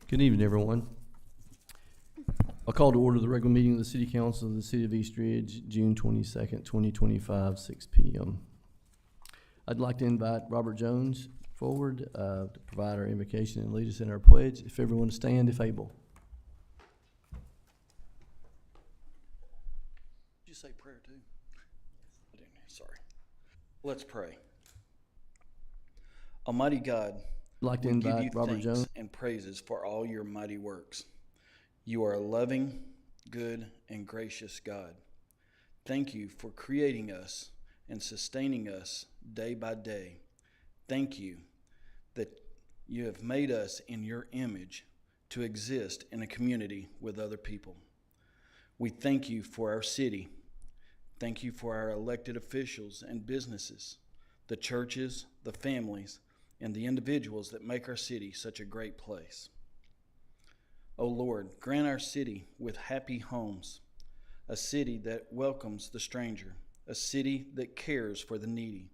Good evening, everyone. I'll call to order the regular meeting of the City Council of the City of East Ridge, June 22nd, 2025, 6 p.m. I'd like to invite Robert Jones forward to provide our invocation and lead us in our pledge. If everyone to stand, if able. Did you say prayer too? I didn't. Sorry. Let's pray. Almighty God, I'd like to we give you invite Robert thanks Jones. and praises for all your mighty works. You are a loving, good, and gracious God. Thank you for creating us and sustaining us day by day. Thank you that you have made us in your image to exist in a community with other people. We thank you for our city. Thank you for our elected officials and businesses, the churches, the families, and the individuals that make our city such a great place. O Lord, grant our city with happy homes, a city that welcomes the stranger, a city that cares for the needy,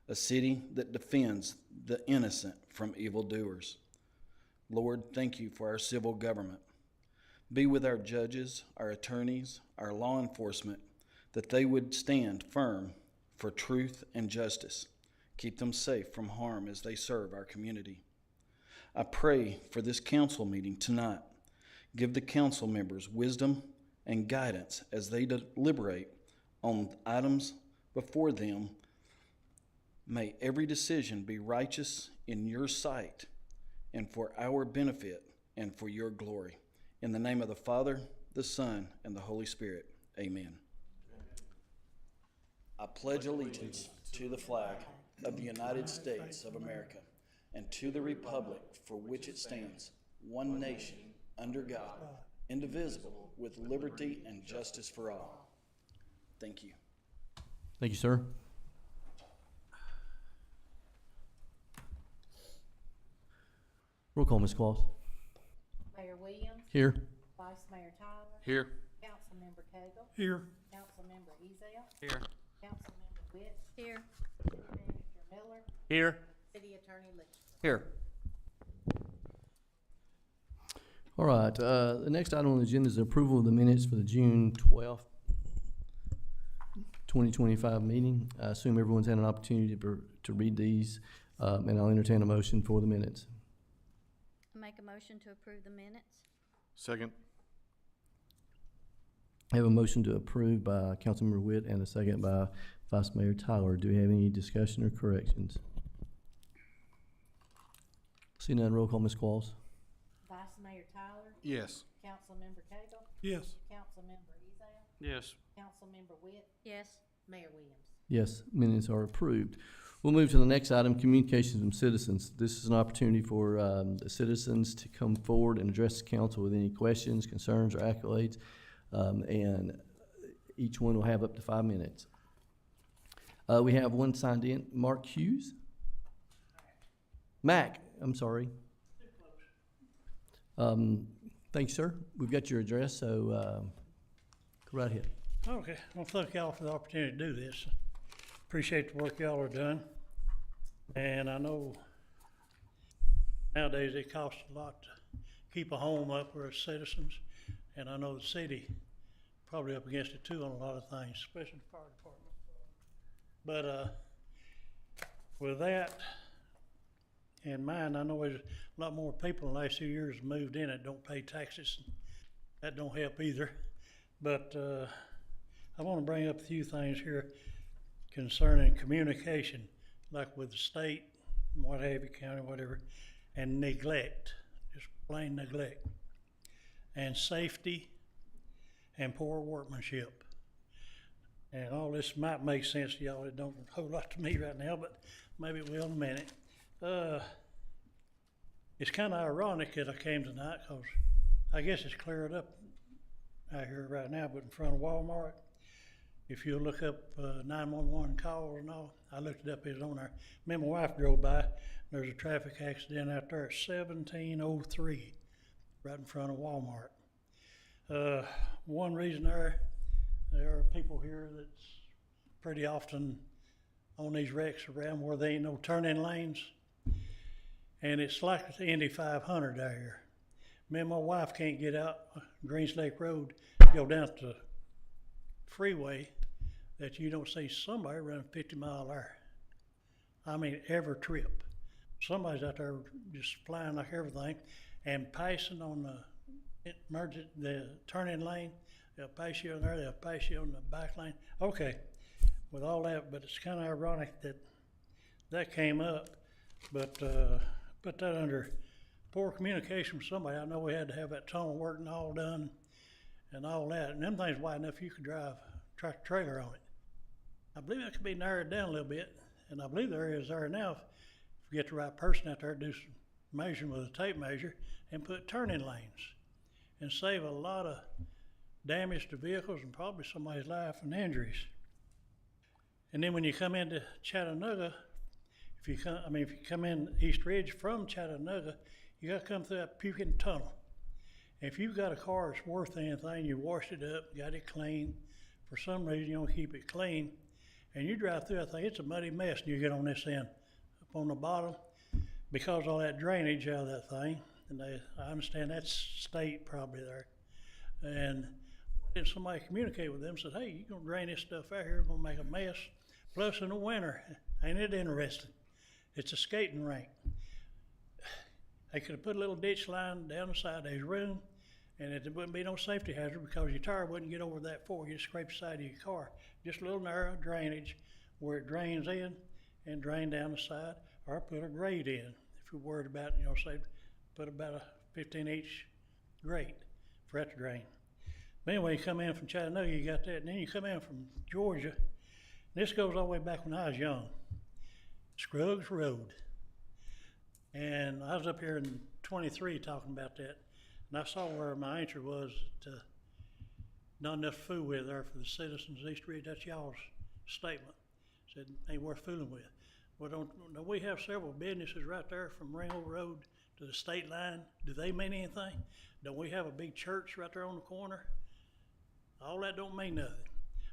a city that defends the innocent from evildoers. Lord, thank you for our civil government. Be with our judges, our attorneys, our law enforcement, that they would stand firm for truth and justice. Keep them safe from harm as they serve our community. I pray for this council meeting tonight. Give the council members wisdom and guidance as they deliberate on items before them. May every decision be righteous in your sight and for our benefit and for your glory. In the name of the Father, the Son, and the Holy Spirit, amen. I pledge allegiance to the flag of the United States of America and to the republic for which it stands, one nation, under God, indivisible, with liberty and justice for all. Thank you. Thank you, sir. Roll call, Ms. Claus. Mayor Williams. Here. Vice Mayor Tyler. Here. Councilmember Cagle. Here. Councilmember Ezell. Here. Councilmember Witt. Here. City Manager Miller. Here. City Attorney Lee. Here. All right, the next item on the agenda is the approval of the minutes for the June 12th, 2025 meeting. I assume everyone's had an opportunity to read these, and I'll entertain a motion for the minutes. Make a motion to approve the minutes. Second. I have a motion to approve by Councilmember Witt and a second by Vice Mayor Tyler. Do we have any discussion or corrections? See none, roll call, Ms. Claus. Vice Mayor Tyler. Yes. Councilmember Cagle. Yes. Councilmember Ezell. Yes. Councilmember Witt. Yes. Mayor Williams. Yes, minutes are approved. We'll move to the next item, communications from citizens. This is an opportunity for the citizens to come forward and address the council with any questions, concerns, or accolades, and each one will have up to 5 minutes. We have one signed in, Mark Hughes. Mac, I'm sorry. Thanks, sir. We've got your address, so go right ahead. Okay, well, thank y'all for the opportunity to do this. Appreciate the work y'all are doing. And I know nowadays it costs a lot to keep a home up for us citizens. And I know the city probably up against it too on a lot of things, especially the fire department. But with that in mind, I know there's a lot more people in the last few years moved in that don't pay taxes. That don't help either. But I want to bring up a few things here concerning communication, like with the state, what have you, county, whatever, and neglect, just plain neglect, and safety, and poor workmanship. And all this might make sense to y'all. It don't a whole lot to me right now, but maybe it will in a minute. It's kind of ironic that I came tonight because I guess it's cleared up out here right now, but in front of Walmart, if you look up 911 calls and all, I looked it up, it's on there. Me and my wife drove by, there's a traffic accident out there at 1703, right in front of Walmart. One reason there are people here that's pretty often on these wrecks around where there ain't no turning lanes. And it's like the Indy 500 out here. Me and my wife can't get out Greens Lake Road, go down to the freeway, that you don't see somebody running 50 mile an hour. I mean, every trip. Somebody's out there just flying like everything and passing on the turning lane. They'll pass you on there, they'll pass you on the back lane. Okay, with all that, but it's kind of ironic that that came up, but put that under poor communication from somebody. I know we had to have that tunnel work and all done and all that, and them things wide enough you could drive tractor trailer on it. I believe that could be narrowed down a little bit, and I believe there is there now. If we get the right person out there to do some measuring with a tape measure and put turning lanes and save a lot of damage to vehicles and probably somebody's life and injuries. And then when you come into Chattanooga, if you come in East Ridge from Chattanooga, you gotta come through that Pukin Tunnel. If you've got a car that's worth anything, you washed it up, got it clean, for some reason you don't keep it clean, and you drive through that thing, it's a muddy mess, and you get on this end, up on the bottom, because all that drainage out of that thing, and I understand that's state probably there. And then somebody communicate with them, said, hey, you're gonna drain this stuff out here, we're gonna make a mess. Plus in the winter, ain't it interesting? It's a skating rink. They could have put a little ditch line down the side of his room, and it wouldn't be no safety hazard because your tire wouldn't get over that far. You'd scrape the side of your car. Just a little narrow drainage where it drains in and drain down the side, or put a grate in. If you're worried about, say, put about a 15-inch grate for that to drain. But anyway, you come in from Chattanooga, you got that, and then you come in from Georgia. This goes all the way back when I was young. Scruggs Road. And I was up here in 23 talking about that, and I saw where my answer was to not enough to fool with there for the citizens of East Ridge. That's y'all's statement. Said ain't worth fooling with. Well, don't we have several businesses right there from Ringo Road to the state line? Do they mean anything? Don't we have a big church right there on the corner? All that don't mean nothing.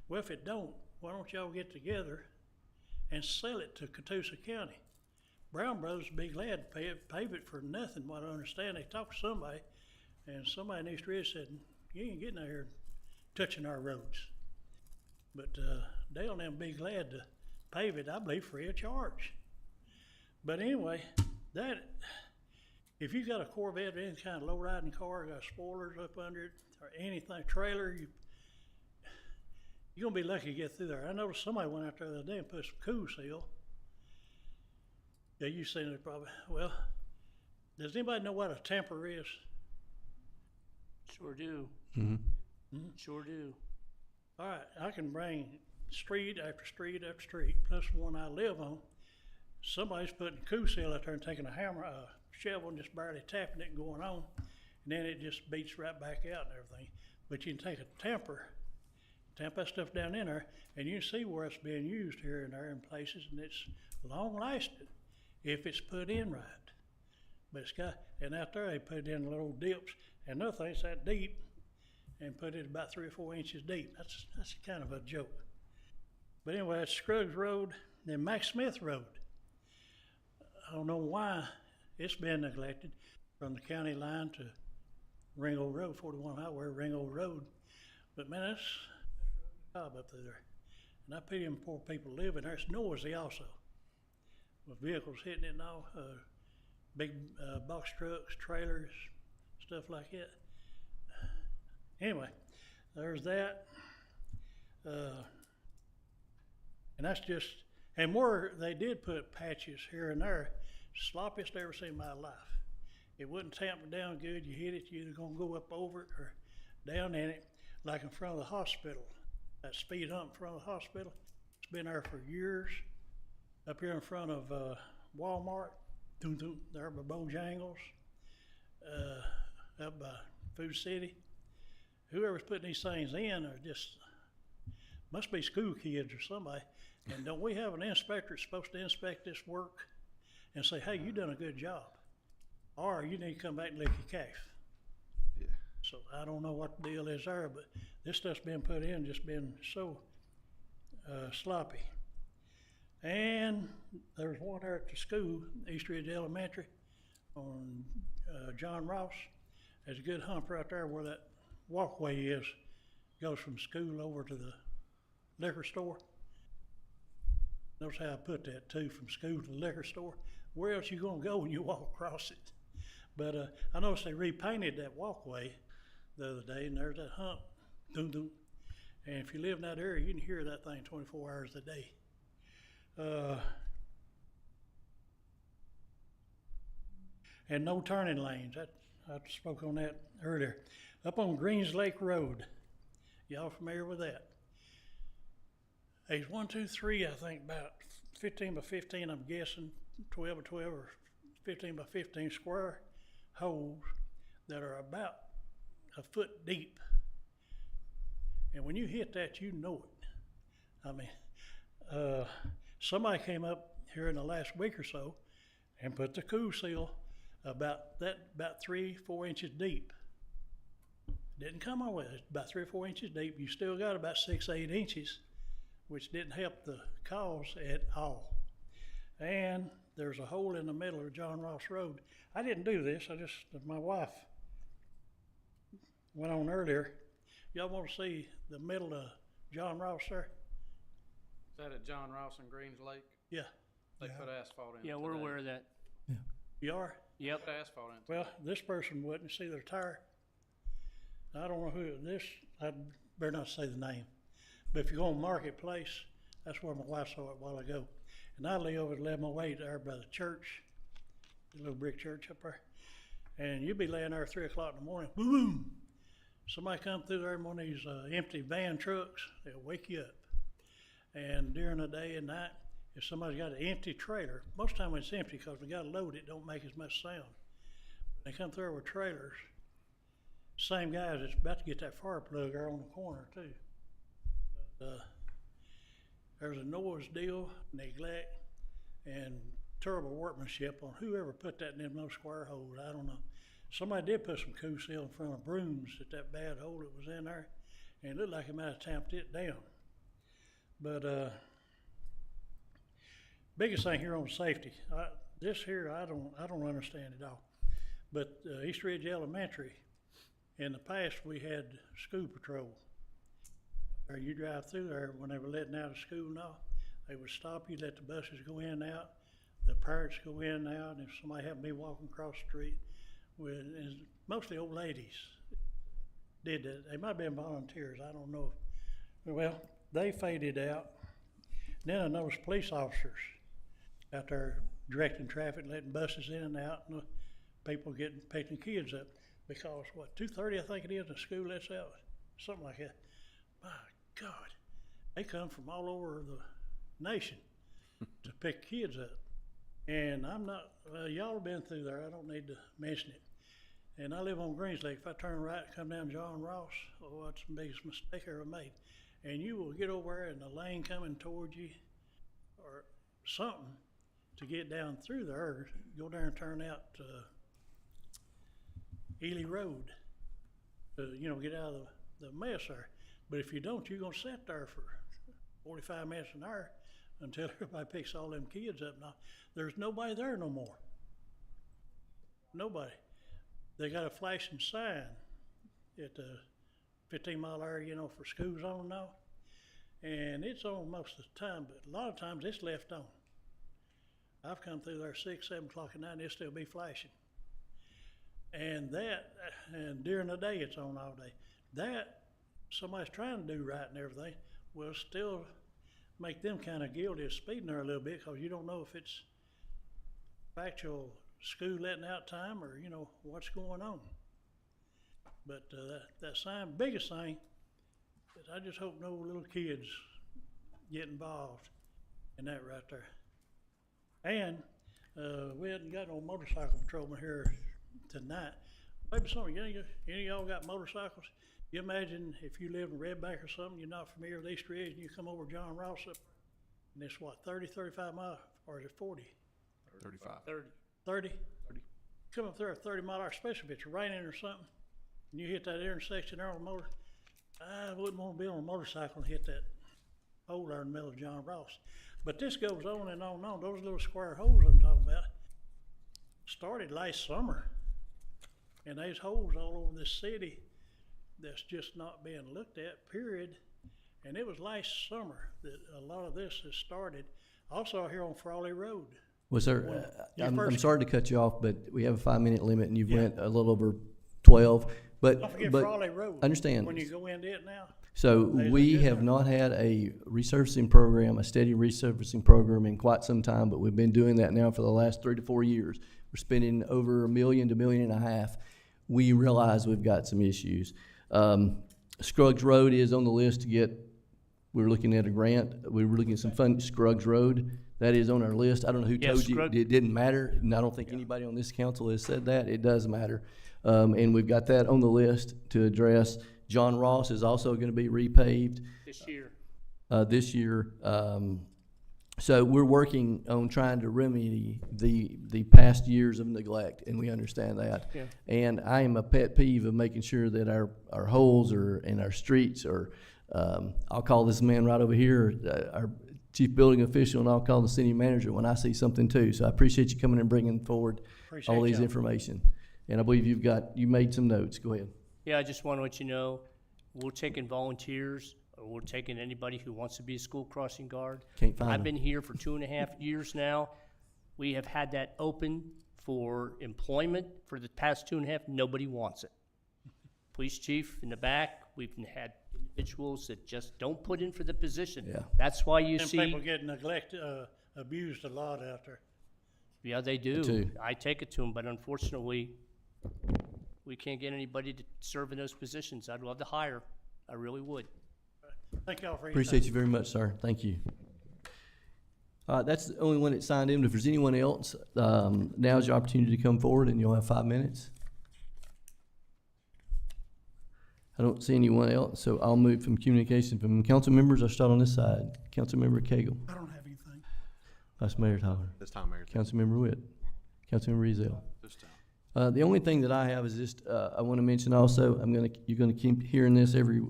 Well, if it don't, why don't y'all get together and sell it to Catoosa County? Brown Brothers would be glad to pave it for nothing. What I understand, they talked to somebody, and somebody in East Ridge said, you ain't getting out here touching our roads. But Dale and them be glad to pave it, I believe, free of charge. But anyway, that if you got a Corvette or any kind of low riding car, got spoilers up under it, or anything, trailer, you're gonna be lucky to get through there. I noticed somebody went out there the other day and put some Cool Seal. Yeah, you've seen it probably. Well, does anybody know what a temper is? Sure do. Mm-hmm. Sure do. All right, I can bring street after street after street, plus the one I live on. Somebody's putting Cool Seal out there and taking a hammer, a shovel, and just barely tapping it and going on, and then it just beats right back out and everything. But you can take a temper, tamp that stuff down in there, and you can see where it's being used here and there in places, and it's long lasting if it's put in right. But it's got, and out there they put it in little dips, and another thing, it's that deep, and put it about 3 or 4 inches deep. That's kind of a joke. But anyway, that's Scruggs Road, then Mac Smith Road. I don't know why it's been neglected from the county line to Ringo Road, 41 Highway, Ringo Road. But man, that's a job up there. And I pity them poor people living there. It's noisy also, with vehicles hitting it and all, big box trucks, trailers, stuff like that. Anyway, there's that. And that's just, and where they did put patches here and there, sloppiest I ever seen in my life. It wouldn't tamp down good. You hit it, you're either gonna go up over it or down in it, like in front of the hospital. That speed hump in front of the hospital, it's been there for years. Up here in front of Walmart, there by Bojangles, up by Food City. Whoever's putting these things in are just, must be school kids or somebody. And don't we have an inspector that's supposed to inspect this work and say, hey, you done a good job? Or you need to come back and lick your calf. Yeah. So I don't know what the deal is there, but this stuff's been put in, just been so sloppy. And there's one there at the school, East Ridge Elementary, on John Ross. There's a good hump right there where that walkway is, goes from school over to the liquor store. Notice how I put that too, from school to the liquor store. Where else you gonna go when you walk across it? But I noticed they repainted that walkway the other day, and there's that hump, doom doom. And if you live in that area, you can hear that thing 24 hours a day. And no turning lanes. I spoke on that earlier. Up on Greens Lake Road, y'all familiar with that? There's 1, 2, 3, I think about 15 by 15, I'm guessing, 12 by 12 or 15 by 15 square holes that are about a foot deep. And when you hit that, you know it. I mean, somebody came up here in the last week or so and put the cool seal about 3, 4 inches deep. Didn't come on with it, about 3 or 4 inches deep. You still got about 6, 8 inches, which didn't help the cause at all. And there's a hole in the middle of John Ross Road. I didn't do this, my wife went on earlier. Y'all want to see the middle of John Ross there? Is that at John Ross and Greens Lake? Yeah. They put asphalt in. Yeah, we're today. aware of that. You are? Yep. Put asphalt in. Well, this person wouldn't see their tire. I don't know who this, I better not say the name. But if you go on Marketplace, that's where my wife saw it a while ago. And I live at 1108 there by the church, the little brick church up there. And you'd be laying there at 3 o'clock in the morning, boom, boom. Somebody come through there in one of these empty van trucks, they'll wake you up. And during the day and night, if somebody's got an empty trailer, most of the time when it's empty, because we got to load it, don't make as much sound. When they come through with trailers, same guys that's about to get that fire plug there on the corner too. But, there's a noise deal, neglect, and terrible workmanship on whoever put that in them no square holes. I don't know. Somebody did put some cool seal in front of brooms at that bad hole that was in there, and it looked like it might have tamped it down. But biggest thing here on safety, this here I don't understand at all. But East Ridge Elementary, in the past we had school patrol. Or you drive through there when they were letting out of school now, they would stop you, let the buses go in and out, the parents go in and out, and if somebody happened to be walking across the street, and mostly old ladies did that. They might have been volunteers, I don't know. Well, they faded out. Then I noticed police officers out there directing traffic, letting buses in and out, and people picking kids up. Because, 2:30 I think it is, the school lets out, something like that. My God, they come from all over the nation to pick kids up. And I'm not, y'all have been through there, I don't need to mention it. And I live on Greens Lake. If I turn right and come down John Ross, that's the biggest mistake I ever made. And you will get over there in the lane coming towards you or something to get down through there, go down and turn out Ely Road to, get out of the mess there. But if you don't, you're gonna sit there for 45 minutes an hour until everybody picks all them kids up. Now, there's nobody there no more. Nobody. They got a flashing sign at the 15-mile area, for school zone now. And it's on most of the time, but a lot of times it's left on. I've come through there 6, 7 o'clock at night and it'll still be flashing. And during the day it's on all day. That, somebody's trying to do right and everything, will still make them kind of guilty of speeding there a little bit, because you don't know if it's actual school letting out time or, what's going on. But that sign, biggest thing, is I just hope no little kids get involved in that right there. And we hadn't got no motorcycle patrolman here tonight. Maybe some of any of y'all got motorcycles? You imagine if you live in Red Bank or something, you're not familiar with East Ridge, and you come over John Ross up, and it's 30, 35 miles, or is it 40? 35. 30? Come up there at 30 mile an hour, especially if it's raining or something, and you hit that intersection there on a motor. I wouldn't want to be on a motorcycle and hit that hole there in the middle of John Ross. But this goes on and on and on. Those little square holes I'm talking about started last summer. And there's holes all over this city that's just not being looked at, period. And it was last summer that a lot of this has started. Also here on Frawley Road. Well, sir, Well, your I'm first- sorry to cut you off, but we have a 5-minute limit and you've Yeah. went a little over 12. Don't forget But Frawley Road. understand. When you go into it now. So There's a we good have one. not had a resurfacing program, a steady resurfacing program in quite some time, but we've been doing that now for the last 3 to 4 years. We're spending over $1 million to $1.5 million. We realize we've got some issues. Scruggs Road is on the list to get, we're looking at a grant. We were looking at some fund, Scruggs Road. That is on our list. I don't know who Yeah, told you Scruggs- it didn't matter, and I don't think anybody on this council has said that. It does matter. And we've got that on the list to address. John Ross is also gonna be repaved This year. this year. So we're working on trying to remedy the past years of neglect, and we understand that. Yeah. And I am a pet peeve of making sure that our holes are, and our streets are, I'll call this man right over here, our chief building official, and I'll call the city manager when I see something too. So I appreciate you coming and bringing forward Appreciate all these y'all. information. And I believe you made some notes. Go ahead. Yeah, I just want to let you know, we're taking volunteers, or we're taking anybody who wants to be a school crossing guard. Can't find I've them. been here for 2.5 years now. We have had that open for employment for the past 2.5. Nobody wants it. Police chief in the back, we've had individuals that just don't put in for the position. Yeah. That's why you And see. people get neglected, abused a lot out there. Yeah, they do. too. I take it to them, but unfortunately, we can't get anybody to serve in those positions. I'd love to hire. I really would. Thank y'all for your time. Appreciate you very much, sir. Thank you. That's the only one that signed in. If there's anyone else, now's your opportunity to come forward and you'll have 5 minutes. I don't see anyone else, so I'll move from communication from council members. I'll start on this side. Councilmember Cagle. I don't have anything. Vice Mayor Tyler. This time, Mayor. Councilmember Witt. Councilmember Ezell. This time. The only thing that I have is just, I want to mention also, you're gonna keep hearing this every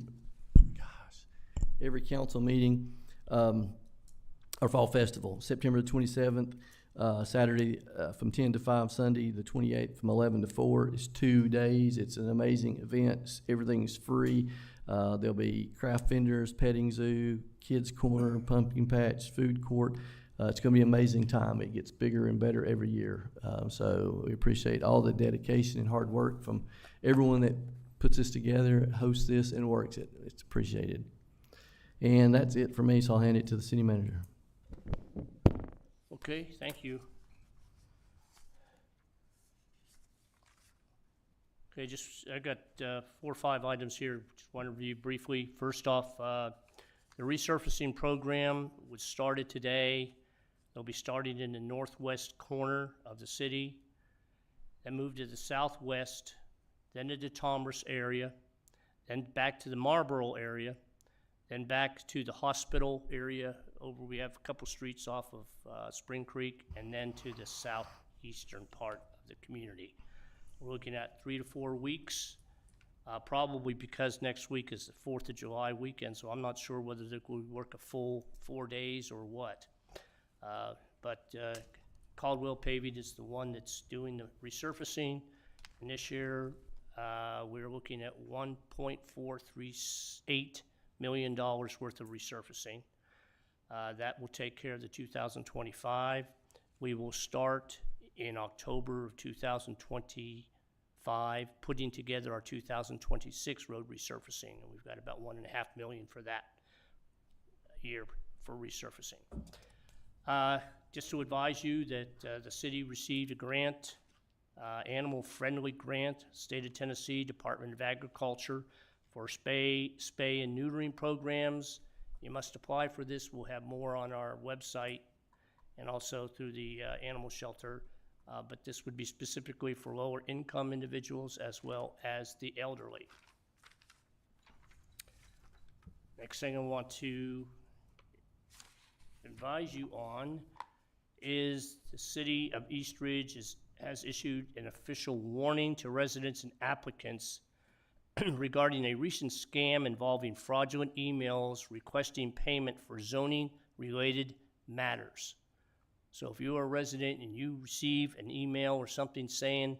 council meeting. Our Fall Festival, September the 27th, Saturday, from 10 to 5, Sunday, the 28th, from 11 to 4. It's 2 days. It's an amazing event. Everything's free. There'll be craft vendors, petting zoo, kids corner, pumpkin patch, food court. It's going to be an amazing time. It gets bigger and better every year. So we appreciate all the dedication and hard work from everyone that puts this together, hosts this, and works it. It's appreciated. And that's it for me, so I'll hand it to the city manager. Okay, thank you. Okay, I got 4 or 5 items here. Just want to review briefly. First off, the resurfacing program was started today. They'll be starting in the northwest corner of the city, then move to the southwest, then to the Tomris area, then back to the Marlboro area, then back to the hospital area over, we have a couple streets off of Spring Creek, and then to the southeastern part of the community. We're looking at 3 to 4 weeks, probably because next week is the 4th of July weekend, so I'm not sure whether they will work a full 4 days or what. But Caldwell Paving is the one that's doing the resurfacing, and this year we're looking at $1.438 million worth of resurfacing. That will take care of the 2025. We will start in October of 2025, putting together our 2026 road resurfacing, and we've got about $1.5 million for that year for resurfacing. Just to advise you that the city received a grant, animal-friendly grant, State of Tennessee Department of Agriculture, for spay and neutering programs. You must apply for this. We'll have more on our website and also through the animal shelter. But this would be specifically for lower income individuals as well as the elderly. Next thing I want to advise you on is the city of East Ridge has issued an official warning to residents and applicants regarding a recent scam involving fraudulent emails requesting payment for zoning-related matters. So if you are a resident and you receive an email or something saying,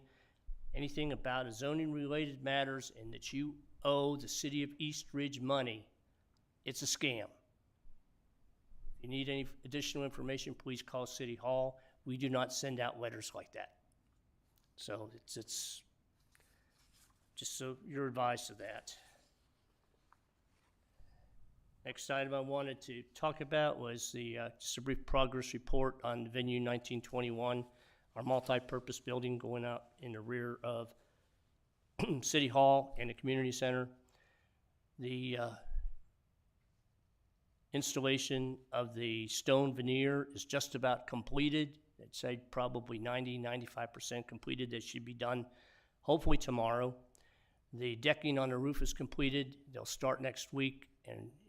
anything about zoning-related matters and that you owe the city of East Ridge money, it's a scam. If you need any additional information, please call City Hall. We do not send out letters like that. So it's just so you're advised of that. Next item I wanted to talk about was just a brief progress report on the Venue 1921, our multi-purpose building going out in the rear of City Hall and the Community Center. The installation of the stone veneer is just about completed. I'd say probably 90–95% completed. That should be done hopefully tomorrow. The decking on the roof is completed. They'll start next week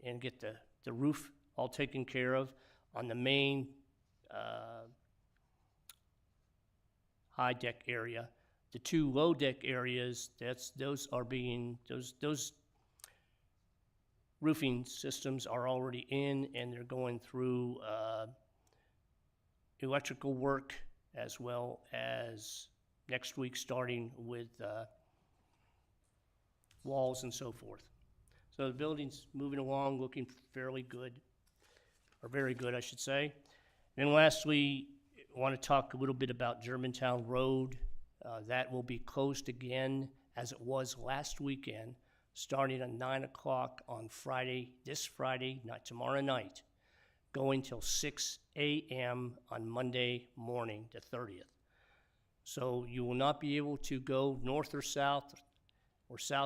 and get the roof all taken care of. On the main high deck area, the two low deck areas, those roofing systems are already in, and they're going through electrical work, as well as next week starting with walls and so forth. So the building's moving along, looking fairly good, or very good, I should say. And then lastly, I want to talk a little bit about Germantown Road. That will be closed again, as it was last weekend, starting at 9 o'clock on Friday, this Friday, not tomorrow night, going till 6 a.m. on Monday morning, the 30th. So you will not be able to go north or south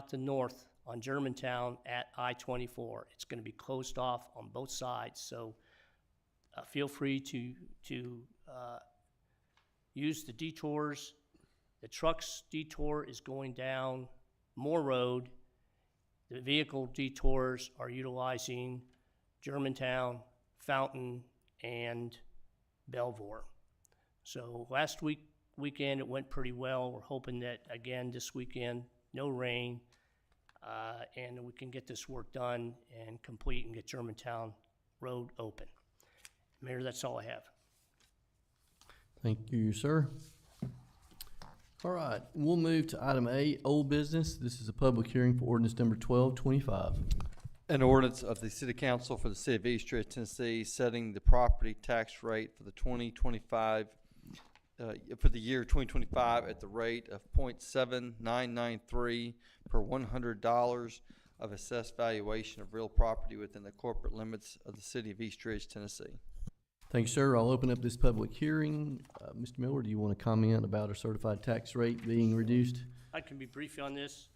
to north on Germantown at I-24. It's going to be closed off on both sides, so feel free to use the detours. The truck's detour is going down Moore Road. The vehicle detours are utilizing Germantown, Fountain, and Belvoir. So last weekend it went pretty well. We're hoping that, again, this weekend, no rain, and we can get this work done and complete and get Germantown Road open. Mayor, that's all I have. Thank you, sir. All right, we'll move to item A, old business. This is a public hearing for ordinance number 1225. An ordinance of the City Council for the City of East Ridge, Tennessee, setting the property tax rate for the 2025, for the year 2025 at the rate of .7993 per $100 of assessed valuation of real property within the corporate limits of the City of East Ridge, Tennessee. Thank you, sir. I'll open up this public hearing. Mr. Miller, do you want to comment about our certified tax rate being reduced? I can be brief on this.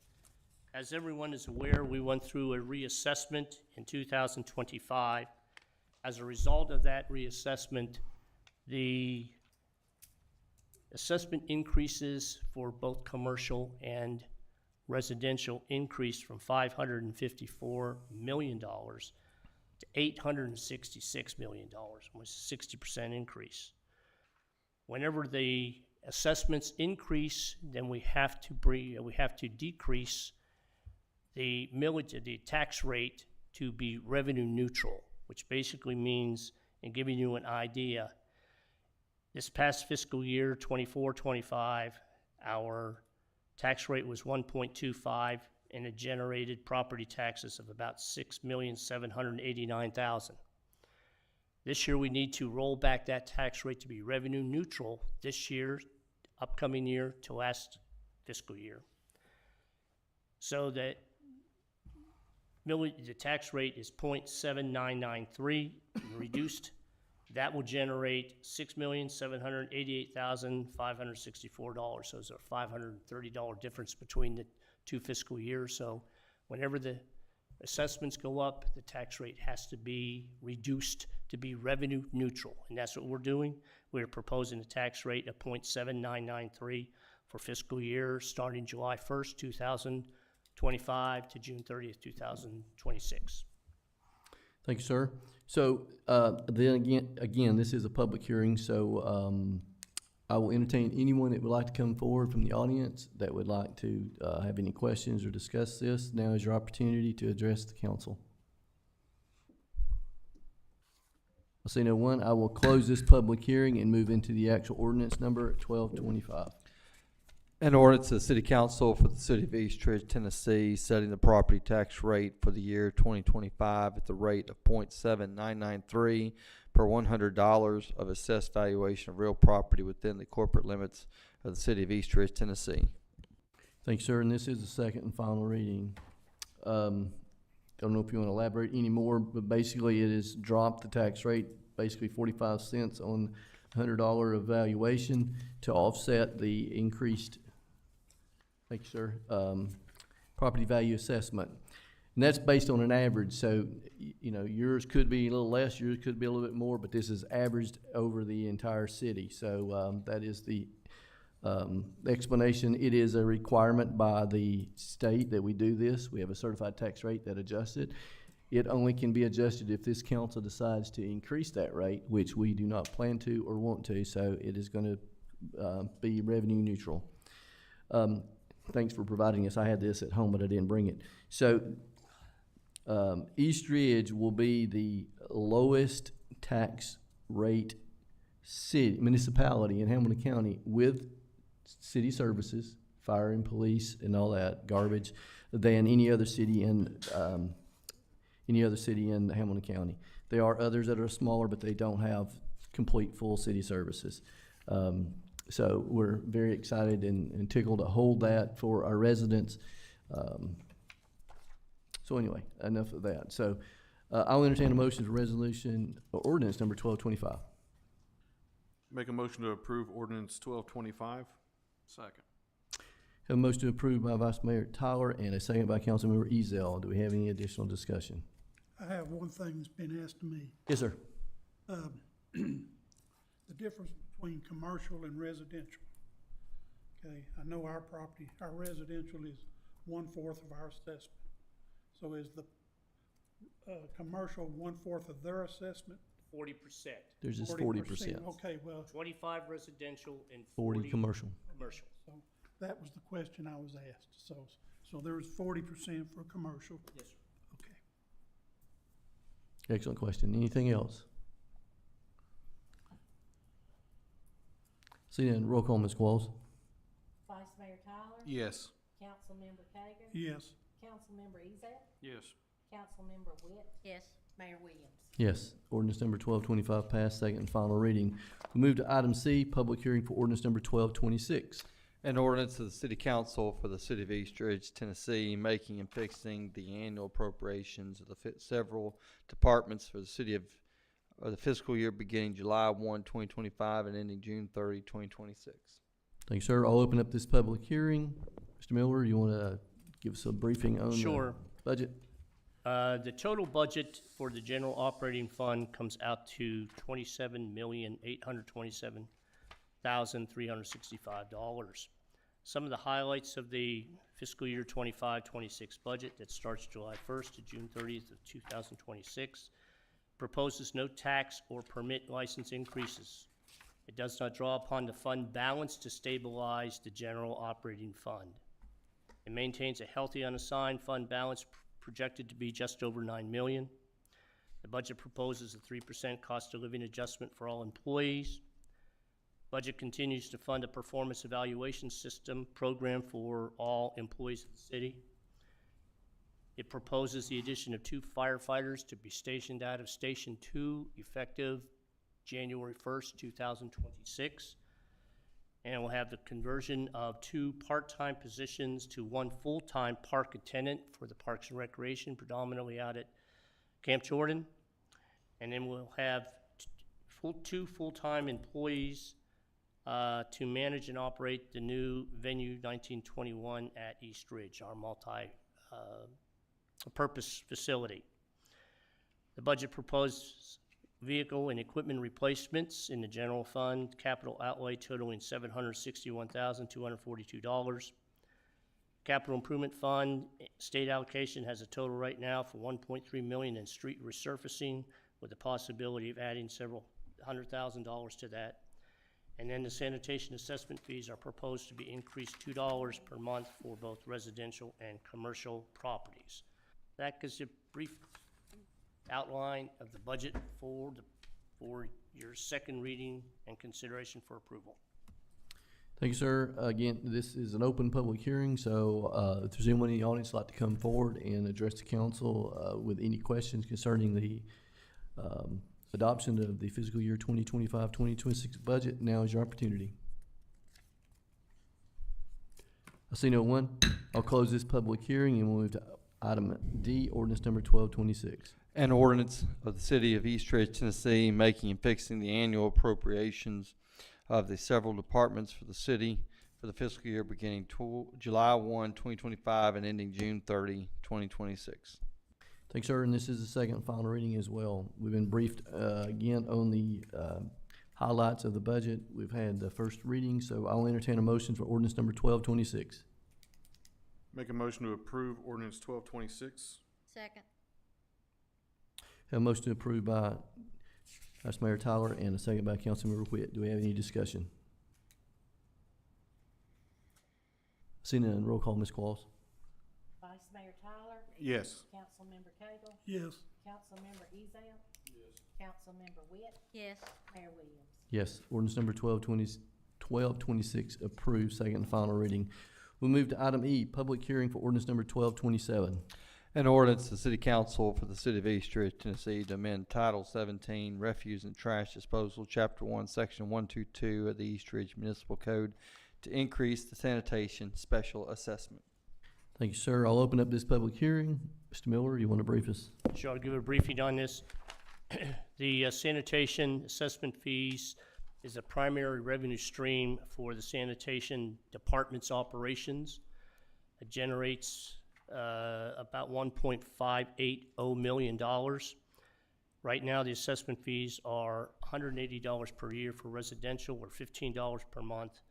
As everyone is aware, we went through a reassessment in 2025. As a result of that reassessment, the assessment increases for both commercial and residential increased from $554 million to $866 million, which is a 60% increase. Whenever the assessments increase, then we have to decrease the millage, the tax rate, to be revenue neutral, which basically means, in giving you an idea, this past fiscal year, 24-25, our tax rate was 1.25, and it generated property taxes of about $6,789,000. This year, we need to roll back that tax rate to be revenue neutral this year, upcoming year, to last fiscal year. So that the tax rate is .7993 reduced. That will generate $6,788,564. So it's a $530 difference between the two fiscal years. So whenever the assessments go up, the tax rate has to be reduced to be revenue neutral. And that's what we're doing. We're proposing a tax rate of .7993 for fiscal year starting July 1st, 2025 to June 30th, 2026. Thank you, sir. So then again, this is a public hearing, so I will entertain anyone that would like to come forward from the audience that would like to have any questions or discuss this. Now is your opportunity to address the council. I see no one. I will close this public hearing and move into the actual ordinance number 1225. An ordinance to the City Council for the City of East Ridge, Tennessee, setting the property tax rate for the year 2025 at the rate of .7993 per $100 of assessed valuation of real property within the corporate limits of the City of East Ridge, Tennessee. Thank you, sir, and this is the second and final reading. Don't know if you want to elaborate any more, but basically it has dropped the tax rate, basically 45 cents on $100 of valuation to offset the increased, thank you, sir, property value assessment. And that's based on an average, so, you know, yours could be a little less, yours could be a little bit more, but this is averaged over the entire city. So, that is the explanation. It is a requirement by the state that we do this. We have a certified tax rate that adjusts it. It only can be adjusted if this council decides to increase that rate, which we do not plan to or want to, so it is gonna be revenue neutral. Thanks for providing this. I had this at home, but I didn't bring it. So, East Ridge will be the lowest tax rate municipality in Hamilton County with city services, fire and police and all that, garbage, than any other city in Hamilton County. There are others that are smaller, but they don't have complete full city services. So we're very excited and tickled to hold that for our residents. So anyway, enough of that. So I'll entertain a motion for resolution, or ordinance number 1225. Make a motion to approve ordinance 1225. Second. Have a motion to approve by Vice Mayor Tyler and a second by Councilmember Ezell. Do we have any additional discussion? I have one thing that's been asked of me. Yes, sir. The difference between commercial and residential. Okay, I know our property, our residential is 1/4 of our assessment. So is the commercial 1/4 of their assessment? 40%. There's just 40%. Okay, well, 25 residential and 40 commercial. commercial. so that was the question I was asked. So there's 40% for commercial. Yes, sir. Okay. Excellent question. Anything else? See then, roll call, Ms. Qualls. Vice Mayor Tyler? Yes. Councilmember Cagle? Yes. Councilmember Ezell? Yes. Councilmember Witt? Yes. Mayor Williams? Yes. Ordinance number 1225 passed, second and final reading. We move to item C, public hearing for ordinance number 1226. An ordinance of the City Council for the City of East Ridge, Tennessee, making and fixing the annual appropriations of the several departments for the city of the fiscal year beginning July 1, 2025 and ending June 30, 2026. Thank you, sir. I'll open up this public hearing. Mr. Miller, you want to give us a briefing on Sure. the budget? The total budget for the general operating fund comes out to $27,827,365. Some of the highlights of the fiscal year 25-26 budget that starts July 1st to June 30th of 2026 proposes no tax or permit license increases. It does not draw upon the fund balance to stabilize the general operating fund. It maintains a healthy unassigned fund balance projected to be just over $9 million. The budget proposes a 3% cost of living adjustment for all employees. Budget continues to fund a performance evaluation system program for all employees of the city. It proposes the addition of 2 firefighters to be stationed out of Station 2 effective January 1st, 2026. And we'll have the conversion of 2 part-time positions to 1 full-time park attendant for the Parks and Recreation, predominantly out at Camp Jordan. And then we'll have 2 full-time employees to manage and operate the new Venue 1921 at East Ridge, our multi-purpose facility. The budget proposes vehicle and equipment replacements in the general fund, capital outlay totaling $761,242. Capital improvement fund, state allocation has a total right now for $1.3 million in street resurfacing, with the possibility of adding several $100,000 to that. And then the sanitation assessment fees are proposed to be increased $2 per month for both residential and commercial properties. That gives you a brief outline of the budget for your second reading and consideration for approval. Thank you, sir. Again, this is an open public hearing, so if there's anyone in the audience who'd like to come forward and address the council with any questions concerning the adoption of the fiscal year 2025-2026 budget, now is your opportunity. I see no one. I'll close this public hearing and we'll move to item D, ordinance number 1226. An ordinance of the City of East Ridge, Tennessee, making and fixing the annual appropriations of the several departments for the city for the fiscal year beginning July 1, 2025 and ending June 30, 2026. Thanks, sir. And this is the second and final reading as well. We've been briefed again on the highlights of the budget. We've had the first reading, so I'll entertain a motion for ordinance number 1226. Make a motion to approve ordinance 1226. Second. Have a motion to approve by Vice Mayor Tyler and a second by Councilmember Whitt. Do we have any discussion? Seeing none, roll call, Ms. Claus. Vice Mayor Tyler, Yes. Councilmember Cagle, Yes. Councilmember Ezell. Yes. Councilmember Witt, Yes. Mayor Williams. Yes, ordinance number 1226 approved, second and final reading. We'll move to item E, public hearing for ordinance number 1227. An ordinance of the City Council for the City of East Ridge, Tennessee, to amend Title 17, Refuse and Trash Disposal, Chapter 1, Section 122 of the East Ridge Municipal Code to increase the sanitation special assessment. Thank you, sir. I'll open up this public hearing. Mr. Miller, you want to brief us? Sure, I'll give a briefing on this. The sanitation assessment fees is a primary revenue stream for the sanitation department's operations. It generates about $1.580 million. Right now, the assessment fees are $180 per year for residential, or $15 per month,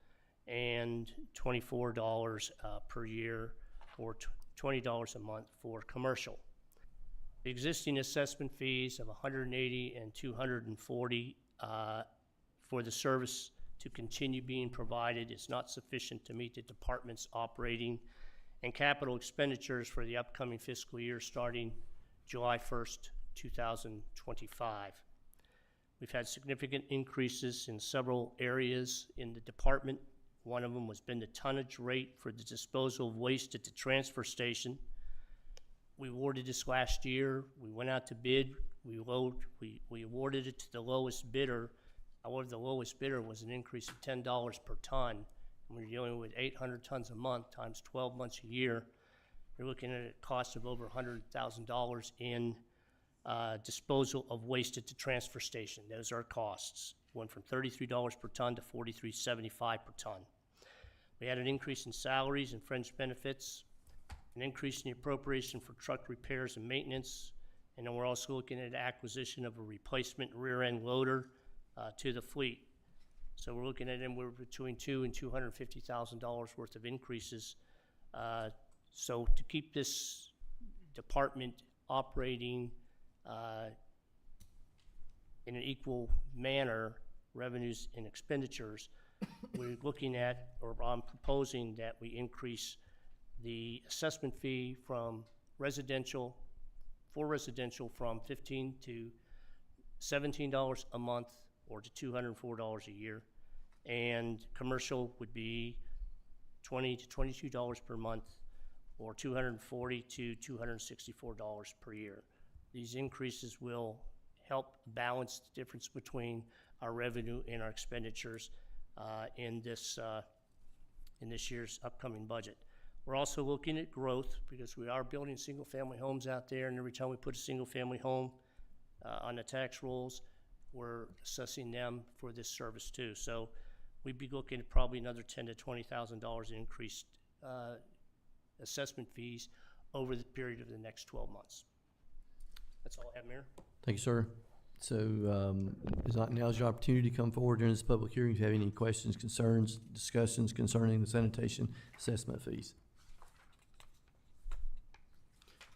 and $24 per year, or $20 a month for commercial. The existing assessment fees of $180 and $240 for the service to continue being provided is not sufficient to meet the department's operating and capital expenditures for the upcoming fiscal year starting July 1st, 2025. We've had significant increases in several areas in the department. One of them has been the tonnage rate for the disposal of waste at the transfer station. We awarded this last year. We went out to bid. We awarded it to the lowest bidder. However, the lowest bidder was an increase of $10 per ton. And we're dealing with 800 tons a month times 12 months a year. You're looking at a cost of over $100,000 in disposal of waste at the transfer station. Those are costs. Went from $33 per ton to $43.75 per ton. We had an increase in salaries and fringe benefits, an increase in the appropriation for truck repairs and maintenance, and then we're also looking at acquisition of a replacement rear-end loader to the fleet. So we're looking at anywhere between $200,000 and $250,000 worth of increases. So to keep this department operating in an equal manner, revenues and expenditures, we're looking at, or I'm proposing that we increase the assessment fee from residential from $15 to $17 a month, or to $204 a year, and commercial would be $20 to $22 per month, or $240 to $264 per year. These increases will help balance the difference between our revenue and our expenditures in this year's upcoming budget. We're also looking at growth, because we are building single-family homes out there, and every time we put a single-family home on the tax rolls, we're assessing them for this service too. So we'd be looking at probably another $10,000 to $20,000 in increased assessment fees over the period of the next 12 months. That's all I have, Mayor. Thank you, sir. So now's your opportunity to come forward during this public hearing if you have any questions, concerns, discussions concerning the sanitation assessment fees.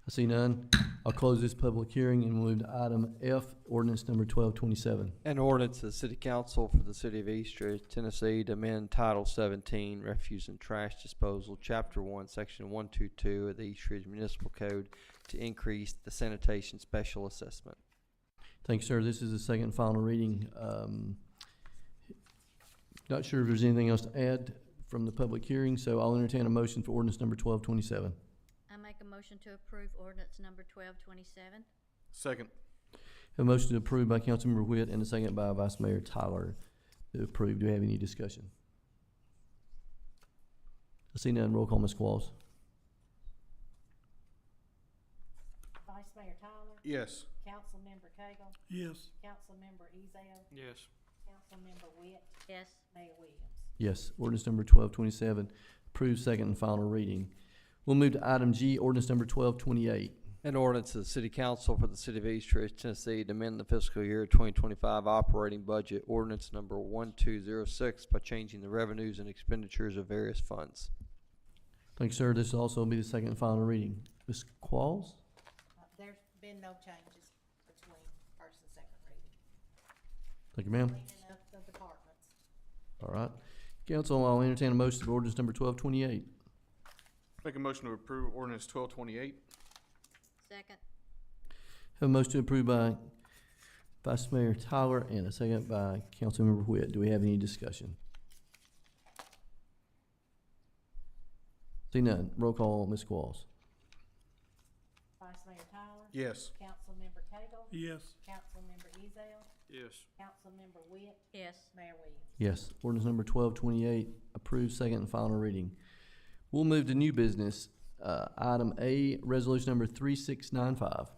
I see none. I'll close this public hearing and move to item F, ordinance number 1227. An ordinance of the City Council for the City of East Ridge, Tennessee, to amend Title 17, Refuse and Trash Disposal, Chapter 1, Section 122 of the East Ridge Municipal Code to increase the sanitation special assessment. Thanks, sir. This is the second and final reading. Not sure if there's anything else to add. from the public hearing, so I'll entertain a motion for ordinance number 1227. I make a motion to approve ordinance number 1227. Second. A motion to approve by Councilmember Witt and a second by Vice Mayor Tyler to approve. Do we have any discussion? I see none. Roll call, Ms. Qualls. Vice Mayor Tyler, Yes. Councilmember Cagle, Yes. Councilmember Ezell, Yes. Councilmember Witt, Yes. Mayor Williams. Yes. Ordinance number 1227 approved, second and final reading. We'll move to item G, ordinance number 1228. An ordinance of the City Council for the City of East Ridge, Tennessee to amend the fiscal year 2025 operating budget, ordinance number 1206, by changing the revenues and expenditures of various funds. Thank you, sir. This will also be the second and final reading. Ms. Qualls? There's been no changes between first and second reading. Thank you, ma'am. Cleaning up the departments. All right. Council, I'll entertain a motion for ordinance number 1228. Make a motion to approve ordinance 1228. Second. Have a motion to approve by Vice Mayor Tyler and a second by Councilmember Witt. Do we have any discussion? See none. Roll call, Ms. Qualls. Vice Mayor Tyler, Yes. Councilmember Cagle, Yes. Councilmember Ezell, Yes. Councilmember Witt, Yes. Mayor Williams. Yes. Ordinance number 1228 approved, second and final reading. We'll move to new business. Item A, resolution number 3695.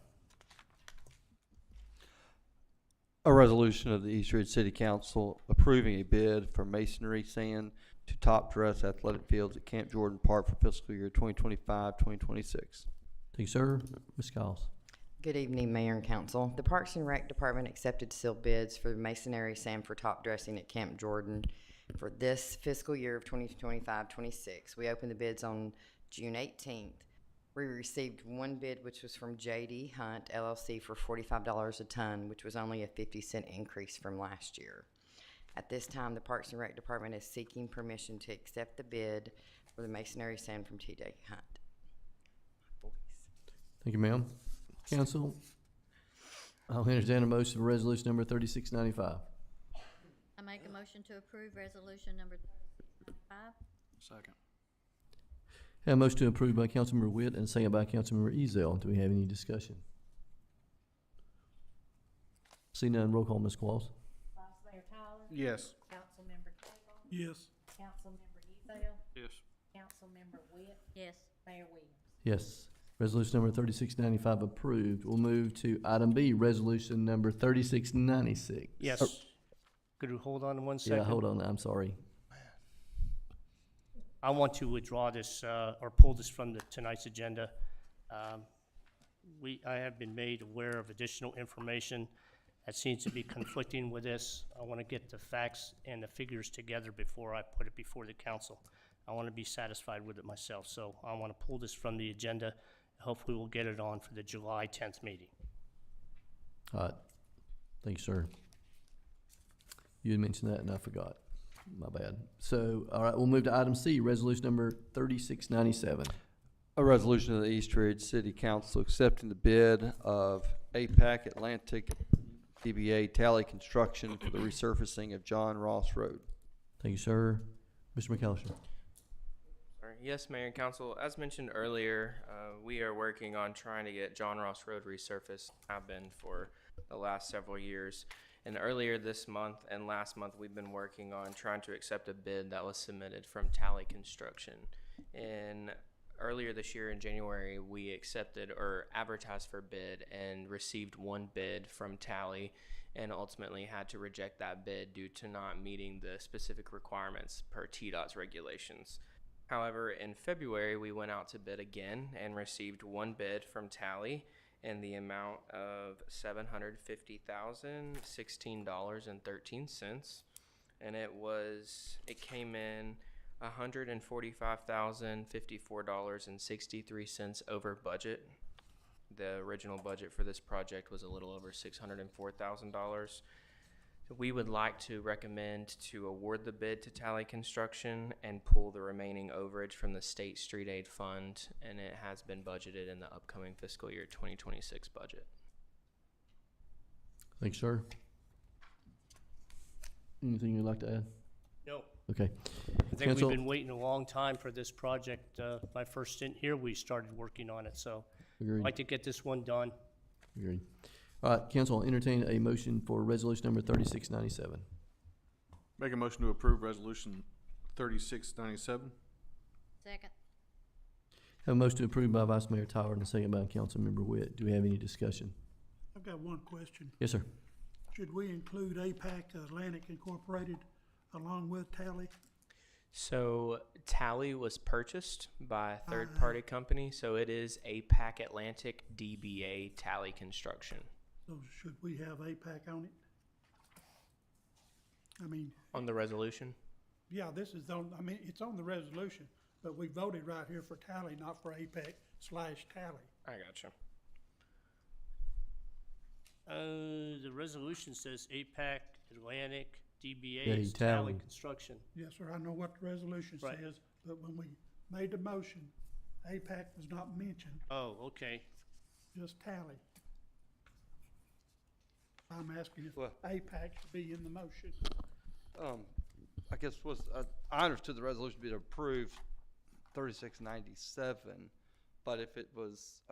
A resolution of the East Ridge City Council approving a bid for masonry sand to top dress athletic fields at Camp Jordan Park for fiscal year 2025-2026. Thank you, sir. Ms. Giles. Good evening, Mayor and Council. The Parks and Rec Department accepted sealed bids for masonry sand for top dressing at Camp Jordan for this fiscal year of 2025-26. We opened the bids on June 18th. We received one bid, which was from J.D. Hunt LLC for $45 a ton, which was only a 50-cent increase from last year. At this time, the Parks and Rec Department is seeking permission to accept the bid for the masonry sand from T.J. Hunt. Thank you, ma'am. Council, I'll entertain a motion for resolution number 3695. I make a motion to approve resolution number 3695. Second. Have a motion to approve by Councilmember Witt and a second by Councilmember Ezell. Do we have any discussion? See none. Roll call, Ms. Qualls. Vice Mayor Tyler, Yes. Councilmember Cagle, Yes. Councilmember Ezell, Yes. Councilmember Witt, Yes. Mayor Williams. Yes. Resolution number 3695 approved. We'll move to item B, resolution number 3696. Yes. Could we hold on 1 second? Yeah, hold on. I'm sorry. I want to withdraw this, or pull this from tonight's agenda. I have been made aware of additional information that seems to be conflicting with this. I want to get the facts and the figures together before I put it before the council. I want to be satisfied with it myself, so I want to pull this from the agenda. Hopefully we'll get it on for the July 10th meeting. All right. Thank you, sir. You had mentioned that and I forgot. My bad. So, all right, we'll move to item C, resolution number 3697. A resolution of the East Ridge City Council accepting the bid of APAC Atlantic DBA Tally Construction for the resurfacing of John Ross Road. Thank you, sir. Mr. McAllister. Yes, Mayor and Council. As mentioned earlier, we are working on trying to get John Ross Road resurfaced. Have been for the last several years. And earlier this month and last month, we've been working on trying to accept a bid that was submitted from Tally Construction. And earlier this year in January, we accepted or advertised for bid and received one bid from Tally, and ultimately had to reject that bid due to not meeting the specific requirements per TDOT's regulations. However, in February, we went out to bid again and received one bid from Tally in the amount of $750,016.13, and it came in $145,054.63 over budget. The original budget for this project was a little over $604,000. We would like to recommend to award the bid to Tally Construction and pull the remaining overage from the State Street Aid Fund, and it has been budgeted in the upcoming fiscal year 2026 budget. Thanks, sir. Anything you'd like to add? No. Okay. I think Council- we've been waiting a long time for this project. My first stint here, we started working on it, so I'd Agreed. like to get this one done. Agreed. All right, council, I'll entertain a motion for resolution number 3697. Make a motion to approve resolution 3697. Second. Have a motion to approve by Vice Mayor Tyler and a second by Councilmember Witt. Do we have any discussion? I've got one question. Yes, sir. Should we include APAC Atlantic Incorporated along with Tally? So Tally was purchased by a third-party company, so it is APAC Atlantic DBA Tally Construction. So should we have APAC on it? I mean, On the resolution? yeah, this is on, I mean, it's on the resolution, but we voted right here for Tally, not for APAC/Tally. I gotcha. The resolution says APAC, Atlantic, DBA, Yeah, it's Tally. Tally Construction. Yes, sir, I know what the resolution Right. says, but when we made the motion, APAC was not mentioned, Oh, okay. just Tally. I'm asking if Well- APAC should be in the motion. I guess I understood the resolution to be to approve 3697, but if it was,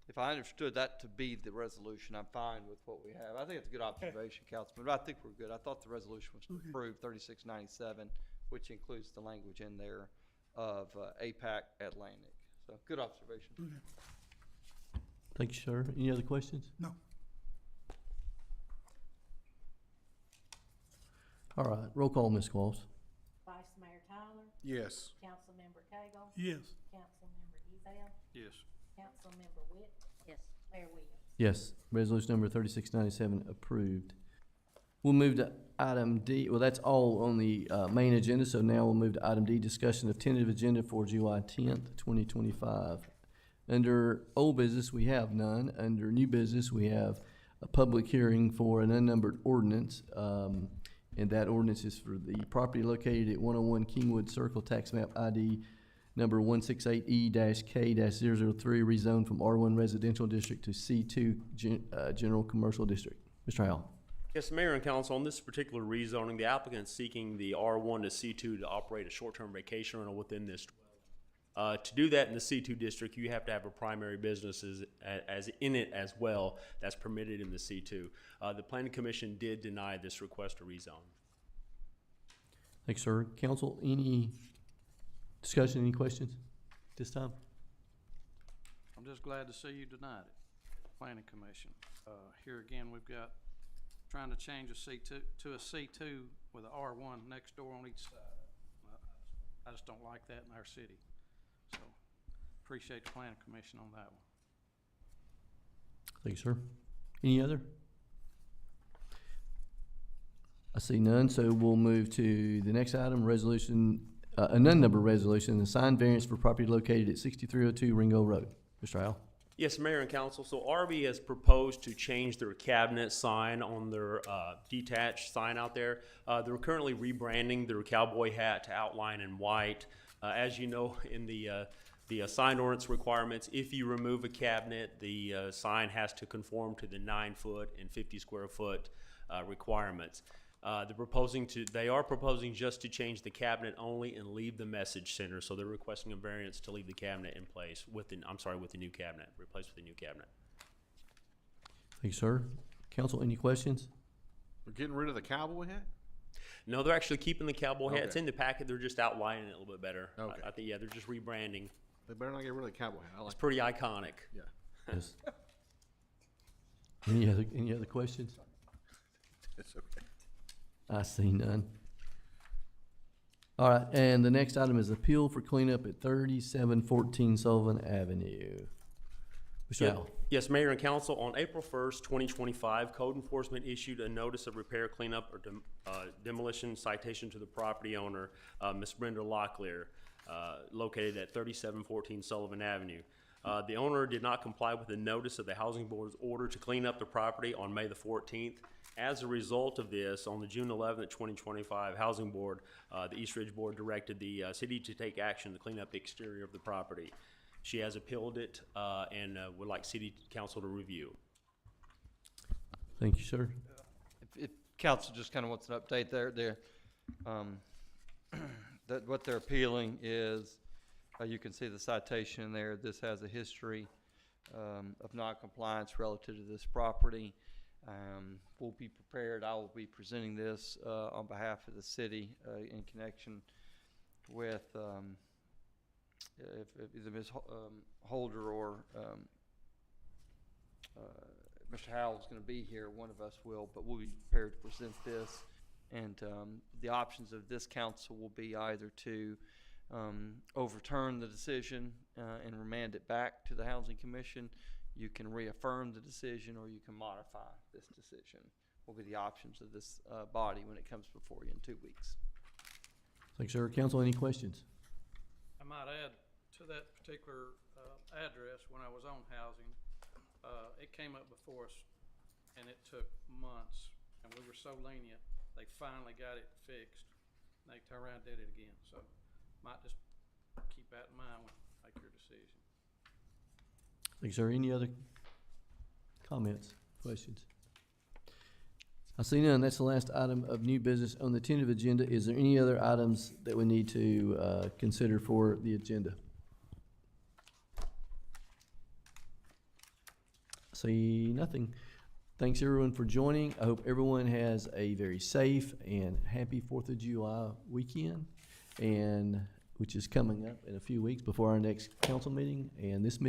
if I understood that to be the resolution, I'm fine with what we have. I think it's a good observation, Councilman, but I think we're good. I thought the resolution was to Okay. approve 3697, which includes the language in there of APAC Atlantic. So, good observation. Okay. Thank you, sir. Any other questions? No. All right, roll call, Ms. Qualls. Vice Mayor Tyler, Yes. Councilmember Cagle, Yes. Councilmember Ezell, Yes. Councilmember Witt, Yes. Mayor Williams. Yes, resolution number 3697 approved. We'll move to item D. Well, that's all on the main agenda, so now we'll move to item D, discussion of tentative agenda for July 10th, 2025. Under old business, we have none. Under new business, we have a public hearing for an unnumbered ordinance. And that ordinance is for the property located at 101 Kingwood Circle, tax map ID number 168E-K-003, rezoned from R1 Residential District to C2 General Commercial District. Mr. Howell. Yes, Mayor and Council, on this particular rezoning, the applicant is seeking the R1 to C2 to operate a short-term vacation rental within this. To do that in the C2 district, you have to have a primary business as in it as well that's permitted in the C2. The Planning Commission did deny this request to rezone. Thanks, sir. Council, any discussion, any questions this time? I'm just glad to see you denied it, Planning Commission. Here again, we've got trying to change a C2 to a C2 with a R1 next door on each side. I just don't like that in our city. So, appreciate the Planning Commission on that one. Thank you, sir. Any other? I see none, so we'll move to the next item, resolution, an unnumbered resolution, the sign variance for property located at 6302 Ringo Road. Mr. Howell. Yes, Mayor and Council, so Arby has proposed to change their cabinet sign on their detached sign out there. They're currently rebranding their cowboy hat to outline in white. As you know, in the sign ordinance requirements, if you remove a cabinet, the sign has to conform to the 9-foot and 50 square foot requirements. They are proposing just to change the cabinet only and leave the message center. So they're requesting a variance to leave the cabinet in place with the new cabinet, replaced with a new cabinet. Thank you, sir. Council, any questions? We're getting rid of the cowboy hat? No, they're actually keeping the cowboy hat. Okay. It's in the packet. They're just outlining it a little bit better. Okay. I think, yeah, they're just rebranding. They better not get rid of the cowboy hat. I It's like pretty iconic. Yeah. Yes. Any other questions? It's okay. I see none. All right, and the next item is appeal for cleanup at 3714 Sullivan Avenue. Mr. Yeah. Howell. Yes, Mayor and Council, on April 1st, 2025, Code Enforcement issued a notice of repair, cleanup, or demolition citation to the property owner, Ms. Brenda Locklear, located at 3714 Sullivan Avenue. The owner did not comply with the notice of the Housing Board's order to clean up the property on May the 14th. As a result of this, on the June 11th, 2025 Housing Board, the East Ridge Board directed the city to take action to clean up the exterior of the property. She has appealed it and would like City Council to review. Thank you, sir. If council just kind of wants an update there, That what they're appealing is, you can see the citation in there. This has a history of non-compliance relative to this property. We'll be prepared. I will be presenting this on behalf of the city in connection with if either Ms. Holder or Mr. Howell's going to be here. One of us will, but we'll be prepared to present this. And the options of this council will be either to overturn the decision and remand it back to the Housing Commission. You can reaffirm the decision, or you can modify this decision. Will be the options of this body when it comes before you in 2 weeks. Thanks, sir. Council, any questions? I might add to that particular address, when I was on housing, it came up before us, and it took months, and we were so lenient, they finally got it fixed. And they turned around and did it again, so might just keep that in mind when you make your decision. Thanks, sir. Any other comments, questions? I see none. That's the last item of new business on the tentative agenda. Is there any other items that we need to consider for the agenda? See nothing. Thanks, everyone, for joining. I hope everyone has a very safe and happy 4th of July weekend, and which is coming up in a few weeks before our next council meeting. And this meeting